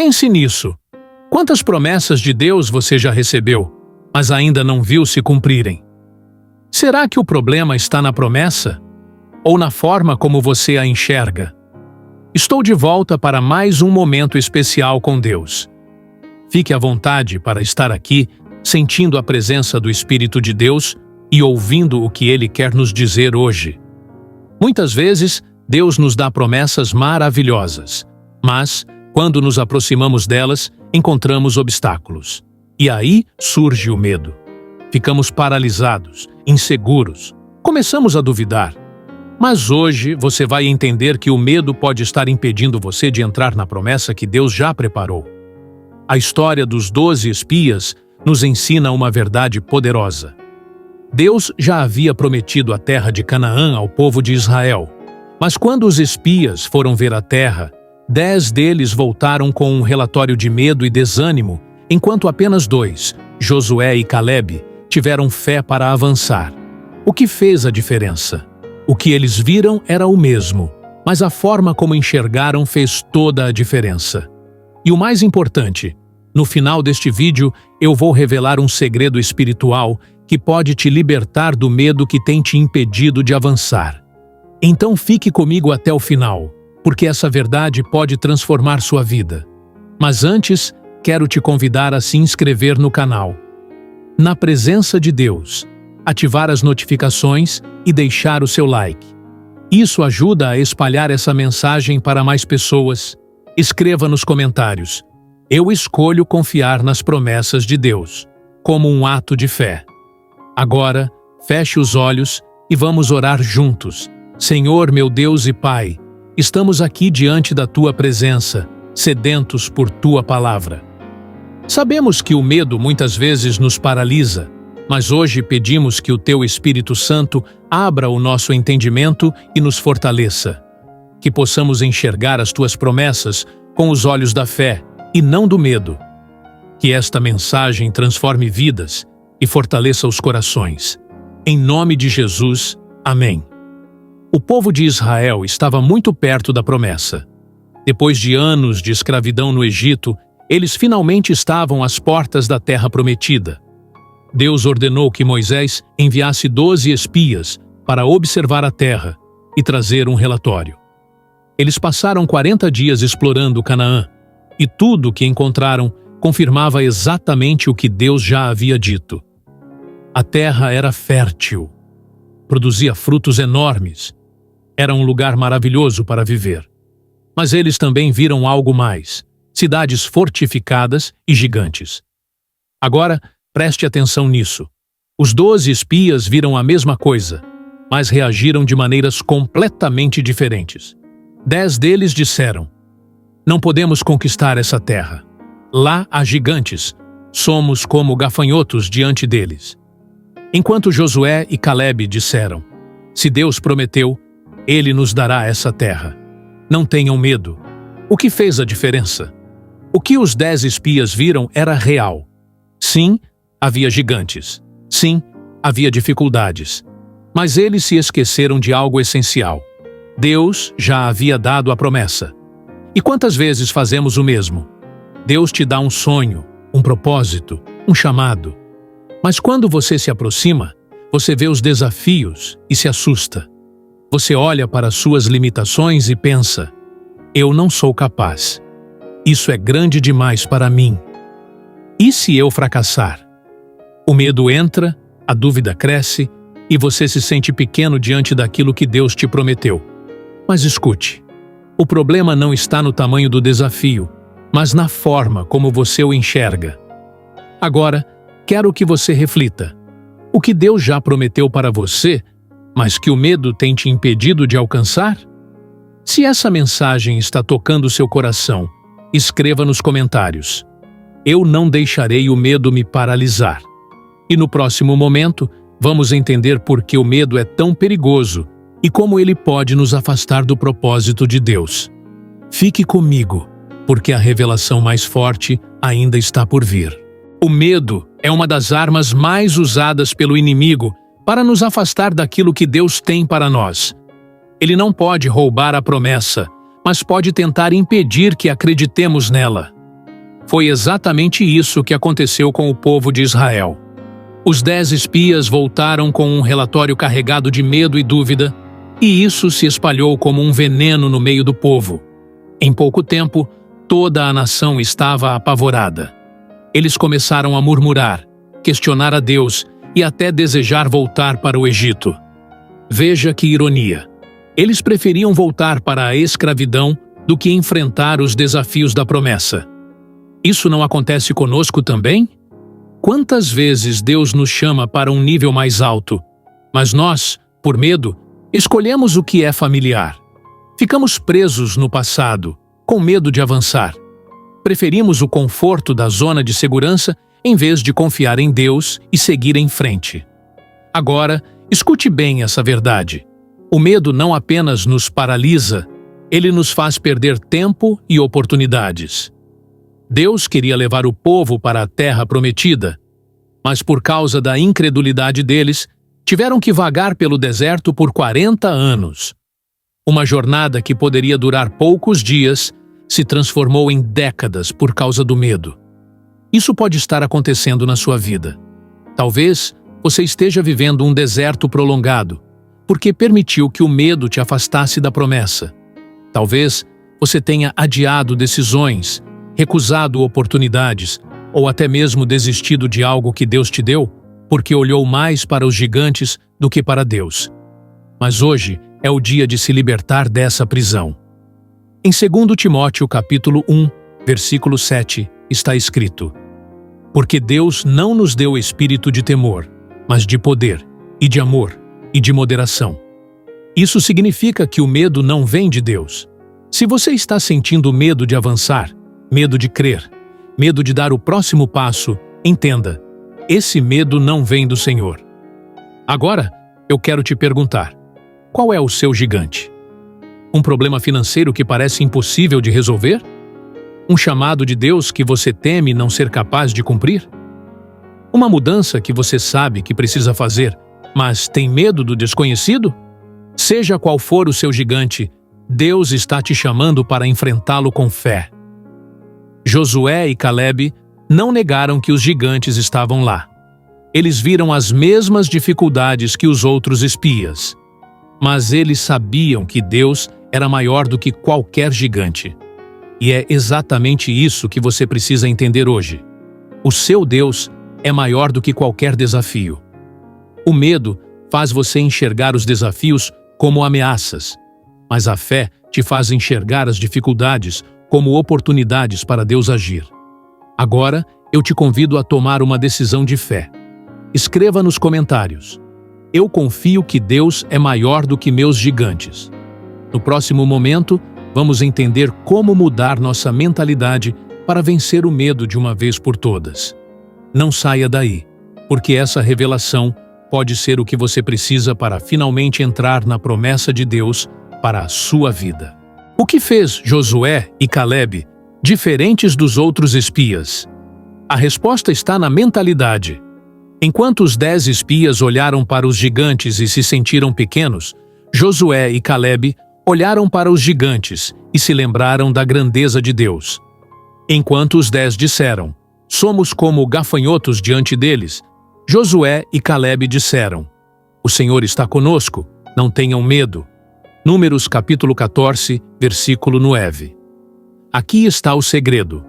Pense nisso. Quantas promessas de Deus você já recebeu, mas ainda não viu se cumprirem? Será que o problema está na promessa? Ou na forma como você a enxerga? Estou de volta para mais um momento especial com Deus. Fique à vontade para estar aqui, sentindo a presença do Espírito de Deus e ouvindo o que Ele quer nos dizer hoje. Muitas vezes, Deus nos dá promessas maravilhosas, mas, quando nos aproximamos delas, encontramos obstáculos. E aí surge o medo. Ficamos paralisados, inseguros, começamos a duvidar. Mas hoje você vai entender que o medo pode estar impedindo você de entrar na promessa que Deus já preparou. A história dos 12 espias nos ensina uma verdade poderosa. Deus já havia prometido a terra de Canaã ao povo de Israel. Mas quando os espias foram ver a terra, 10 deles voltaram com um relatório de medo e desânimo, enquanto apenas 2, Josué e Caleb, tiveram fé para avançar. O que fez a diferença? O que eles viram era o mesmo, mas a forma como enxergaram fez toda a diferença. E o mais importante, no final deste vídeo eu vou revelar um segredo espiritual que pode te libertar do medo que tem te impedido de avançar. Então fique comigo até o final, porque essa verdade pode transformar sua vida. Mas antes, quero te convidar a se inscrever no canal. Na presença de Deus, ativar as notificações e deixar o seu like. Isso ajuda a espalhar essa mensagem para mais pessoas. Escreva nos comentários: eu escolho confiar nas promessas de Deus, como um ato de fé. Agora, feche os olhos e vamos orar juntos. Senhor, meu Deus e Pai, estamos aqui diante da Tua presença, sedentos por Tua palavra. Sabemos que o medo muitas vezes nos paralisa, mas hoje pedimos que o Teu Espírito Santo abra o nosso entendimento e nos fortaleça. Que possamos enxergar as Tuas promessas com os olhos da fé e não do medo. Que esta mensagem transforme vidas e fortaleça os corações. Em nome de Jesus, amém. O povo de Israel estava muito perto da promessa. Depois de anos de escravidão no Egito, eles finalmente estavam às portas da terra prometida. Deus ordenou que Moisés enviasse 12 espias para observar a terra e trazer um relatório. Eles passaram 40 dias explorando Canaã, e tudo o que encontraram confirmava exatamente o que Deus já havia dito. A terra era fértil, produzia frutos enormes, era um lugar maravilhoso para viver. Mas eles também viram algo mais: cidades fortificadas e gigantes. Agora, preste atenção nisso. Os 12 espias viram a mesma coisa, mas reagiram de maneiras completamente diferentes. 10 deles disseram: não podemos conquistar essa terra. Lá há gigantes, somos como gafanhotos diante deles. Enquanto Josué e Caleb disseram: se Deus prometeu, Ele nos dará essa terra. Não tenham medo. O que fez a diferença? O que os 10 espias viram era real. Sim, havia gigantes. Sim, havia dificuldades. Mas eles se esqueceram de algo essencial. Deus já havia dado a promessa. E quantas vezes fazemos o mesmo? Deus te dá um sonho, um propósito, um chamado. Mas quando você se aproxima, você vê os desafios e se assusta. Você olha para suas limitações e pensa: eu não sou capaz. Isso é grande demais para mim. E se eu fracassar? O medo entra, a dúvida cresce e você se sente pequeno diante daquilo que Deus te prometeu. Mas escute, o problema não está no tamanho do desafio, mas na forma como você o enxerga. Agora, quero que você reflita. O que Deus já prometeu para você, mas que o medo tem te impedido de alcançar? Se essa mensagem está tocando seu coração, escreva nos comentários: eu não deixarei o medo me paralisar. E no próximo momento, vamos entender por que o medo é tão perigoso e como ele pode nos afastar do propósito de Deus. Fique comigo, porque a revelação mais forte ainda está por vir. O medo é uma das armas mais usadas pelo inimigo para nos afastar daquilo que Deus tem para nós. Ele não pode roubar a promessa, mas pode tentar impedir que acreditemos nela. Foi exatamente isso que aconteceu com o povo de Israel. Os 10 espias voltaram com um relatório carregado de medo e dúvida, e isso se espalhou como um veneno no meio do povo. Em pouco tempo, toda a nação estava apavorada. Eles começaram a murmurar, questionar a Deus e até desejar voltar para o Egito. Veja que ironia. Eles preferiam voltar para a escravidão do que enfrentar os desafios da promessa. Isso não acontece conosco também? Quantas vezes Deus nos chama para um nível mais alto, mas nós, por medo, escolhemos o que é familiar. Ficamos presos no passado, com medo de avançar. Preferimos o conforto da zona de segurança em vez de confiar em Deus e seguir em frente. Agora, escute bem essa verdade. O medo não apenas nos paralisa, ele nos faz perder tempo e oportunidades. Deus queria levar o povo para a terra prometida, mas por causa da incredulidade deles, tiveram que vagar pelo deserto por 40 anos. Uma jornada que poderia durar poucos dias se transformou em décadas por causa do medo. Isso pode estar acontecendo na sua vida. Talvez você esteja vivendo um deserto prolongado, porque permitiu que o medo te afastasse da promessa. Talvez você tenha adiado decisões, recusado oportunidades ou até mesmo desistido de algo que Deus te deu, porque olhou mais para os gigantes do que para Deus. Mas hoje é o dia de se libertar dessa prisão. Em 2 Timóteo capítulo 1, versículo 7, está escrito: Porque Deus não nos deu espírito de temor, mas de poder, e de amor, e de moderação. Isso significa que o medo não vem de Deus. Se você está sentindo medo de avançar, medo de crer, medo de dar o próximo passo, entenda, esse medo não vem do Senhor. Agora, eu quero te perguntar, qual é o seu gigante? Um problema financeiro que parece impossível de resolver? Um chamado de Deus que você teme não ser capaz de cumprir? Uma mudança que você sabe que precisa fazer, mas tem medo do desconhecido? Seja qual for o seu gigante, Deus está te chamando para enfrentá-lo com fé. Josué e Calebe não negaram que os gigantes estavam lá. Eles viram as mesmas dificuldades que os outros espias. Mas eles sabiam que Deus era maior do que qualquer gigante. E é exatamente isso que você precisa entender hoje. O seu Deus é maior do que qualquer desafio. O medo faz você enxergar os desafios como ameaças, mas a fé te faz enxergar as dificuldades como oportunidades para Deus agir. Agora, eu te convido a tomar uma decisão de fé. Escreva nos comentários: eu confio que Deus é maior do que meus gigantes. No próximo momento, vamos entender como mudar nossa mentalidade para vencer o medo de uma vez por todas. Não saia daí, porque essa revelação pode ser o que você precisa para finalmente entrar na promessa de Deus para a sua vida. O que fez Josué e Calebe diferentes dos outros espias? A resposta está na mentalidade. Enquanto os 10 espias olharam para os gigantes e se sentiram pequenos, Josué e Calebe olharam para os gigantes e se lembraram da grandeza de Deus. Enquanto os 10 disseram: somos como gafanhotos diante deles, Josué e Calebe disseram: o Senhor está conosco, não tenham medo. Números capítulo 14, versículo 9. Aqui está o segredo.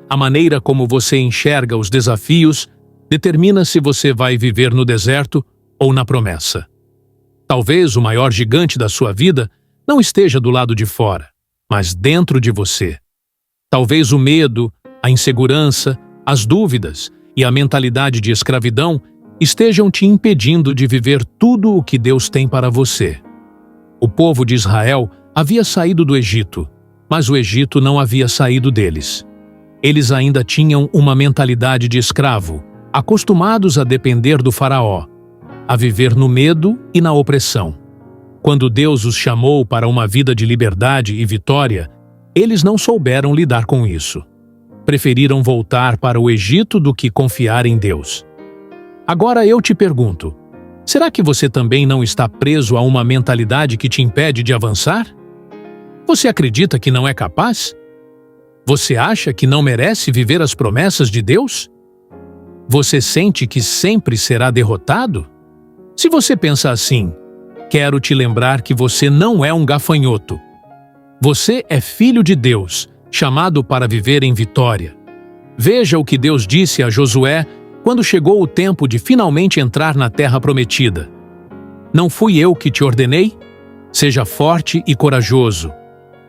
A maneira como você enxerga os desafios determina se você vai viver no deserto ou na promessa. Talvez o maior gigante da sua vida não esteja do lado de fora, mas dentro de você. Talvez o medo, a insegurança, as dúvidas e a mentalidade de escravidão estejam te impedindo de viver tudo o que Deus tem para você. O povo de Israel havia saído do Egito, mas o Egito não havia saído deles. Eles ainda tinham uma mentalidade de escravo, acostumados a depender do faraó, a viver no medo e na opressão. Quando Deus os chamou para uma vida de liberdade e vitória, eles não souberam lidar com isso. Preferiram voltar para o Egito do que confiar em Deus. Agora eu te pergunto, será que você também não está preso a uma mentalidade que te impede de avançar? Você acredita que não é capaz? Você acha que não merece viver as promessas de Deus? Você sente que sempre será derrotado? Se você pensa assim, quero te lembrar que você não é um gafanhoto. Você é filho de Deus, chamado para viver em vitória. Veja o que Deus disse a Josué quando chegou o tempo de finalmente entrar na terra prometida. Não fui eu que te ordenei? Seja forte e corajoso.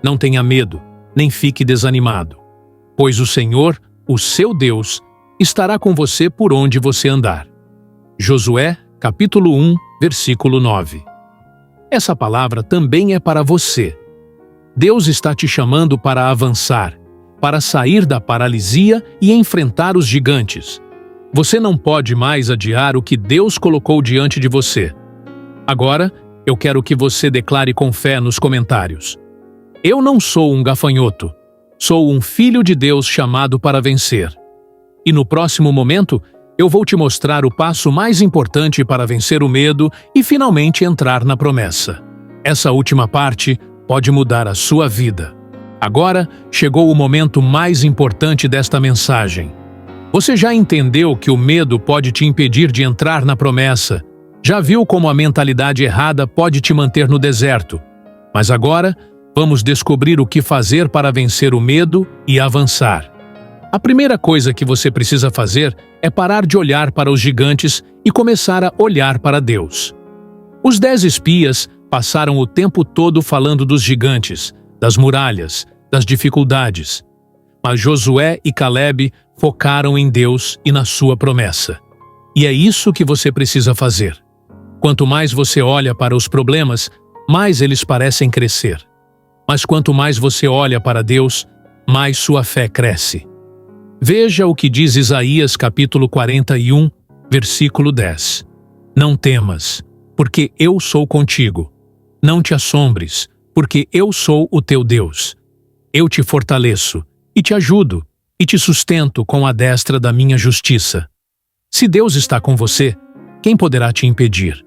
Não tenha medo, nem fique desanimado, pois o Senhor, o seu Deus, estará com você por onde você andar. Josué, capítulo 1, versículo 9. Essa palavra também é para você. Deus está te chamando para avançar, para sair da paralisia e enfrentar os gigantes. Você não pode mais adiar o que Deus colocou diante de você. Agora, eu quero que você declare com fé nos comentários: eu não sou um gafanhoto, sou um filho de Deus chamado para vencer. E no próximo momento, eu vou te mostrar o passo mais importante para vencer o medo e finalmente entrar na promessa. Essa última parte pode mudar a sua vida. Agora, chegou o momento mais importante desta mensagem. Você já entendeu que o medo pode te impedir de entrar na promessa? Já viu como a mentalidade errada pode te manter no deserto? Mas agora, vamos descobrir o que fazer para vencer o medo e avançar. A primeira coisa que você precisa fazer é parar de olhar para os gigantes e começar a olhar para Deus. Os 10 espias passaram o tempo todo falando dos gigantes, das muralhas, das dificuldades. Mas Josué e Caleb focaram em Deus e na sua promessa. E é isso que você precisa fazer. Quanto mais você olha para os problemas, mais eles parecem crescer. Mas quanto mais você olha para Deus, mais sua fé cresce. Veja o que diz Isaías capítulo 41, versículo 10. Não temas, porque eu sou contigo. Não te assombres, porque eu sou o teu Deus. Eu te fortaleço, e te ajudo, e te sustento com a destra da minha justiça. Se Deus está com você, quem poderá te impedir?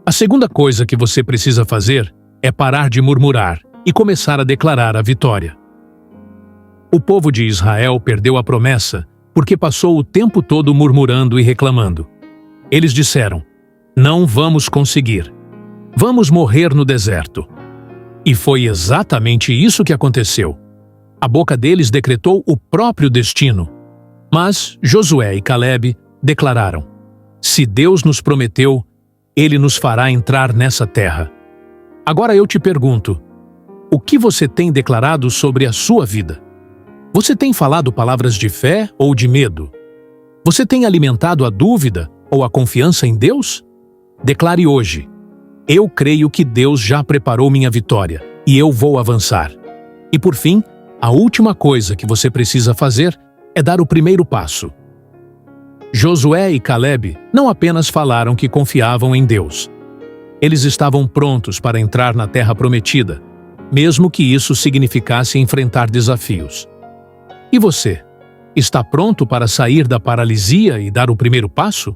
A segunda coisa que você precisa fazer é parar de murmurar e começar a declarar a vitória. O povo de Israel perdeu a promessa porque passou o tempo todo murmurando e reclamando. Eles disseram: não vamos conseguir. Vamos morrer no deserto. E foi exatamente isso que aconteceu. A boca deles decretou o próprio destino. Mas Josué e Caleb declararam: se Deus nos prometeu, Ele nos fará entrar nessa terra. Agora eu te pergunto, o que você tem declarado sobre a sua vida? Você tem falado palavras de fé ou de medo? Você tem alimentado a dúvida ou a confiança em Deus? Declare hoje: eu creio que Deus já preparou minha vitória e eu vou avançar. E por fim, a última coisa que você precisa fazer é dar o primeiro passo. Josué e Caleb não apenas falaram que confiavam em Deus. Eles estavam prontos para entrar na terra prometida, mesmo que isso significasse enfrentar desafios. E você? Está pronto para sair da paralisia e dar o primeiro passo?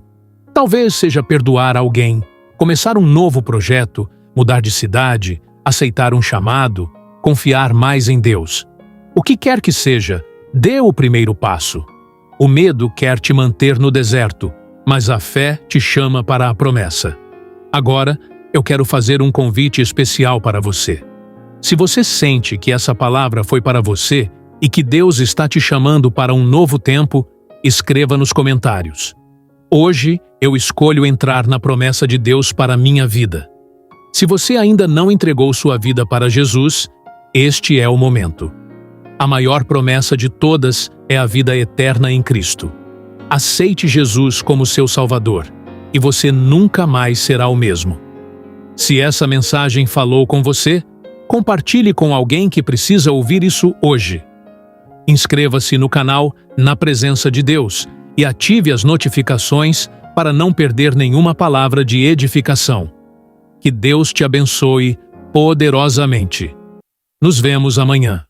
Talvez seja perdoar alguém, começar um novo projeto, mudar de cidade, aceitar um chamado, confiar mais em Deus. O que quer que seja, dê o primeiro passo. O medo quer te manter no deserto, mas a fé te chama para a promessa. Agora, eu quero fazer um convite especial para você. Se você sente que essa palavra foi para você e que Deus está te chamando para um novo tempo, escreva nos comentários: hoje eu escolho entrar na promessa de Deus para a minha vida. Se você ainda não entregou sua vida para Jesus, este é o momento. A maior promessa de todas é a vida eterna em Cristo. Aceite Jesus como seu Salvador, e você nunca mais será o mesmo. Se essa mensagem falou com você, compartilhe com alguém que precisa ouvir isso hoje. Inscreva-se no canal Na Presença de Deus e ative as notificações para não perder nenhuma palavra de edificação. Que Deus te abençoe poderosamente. Nos vemos amanhã.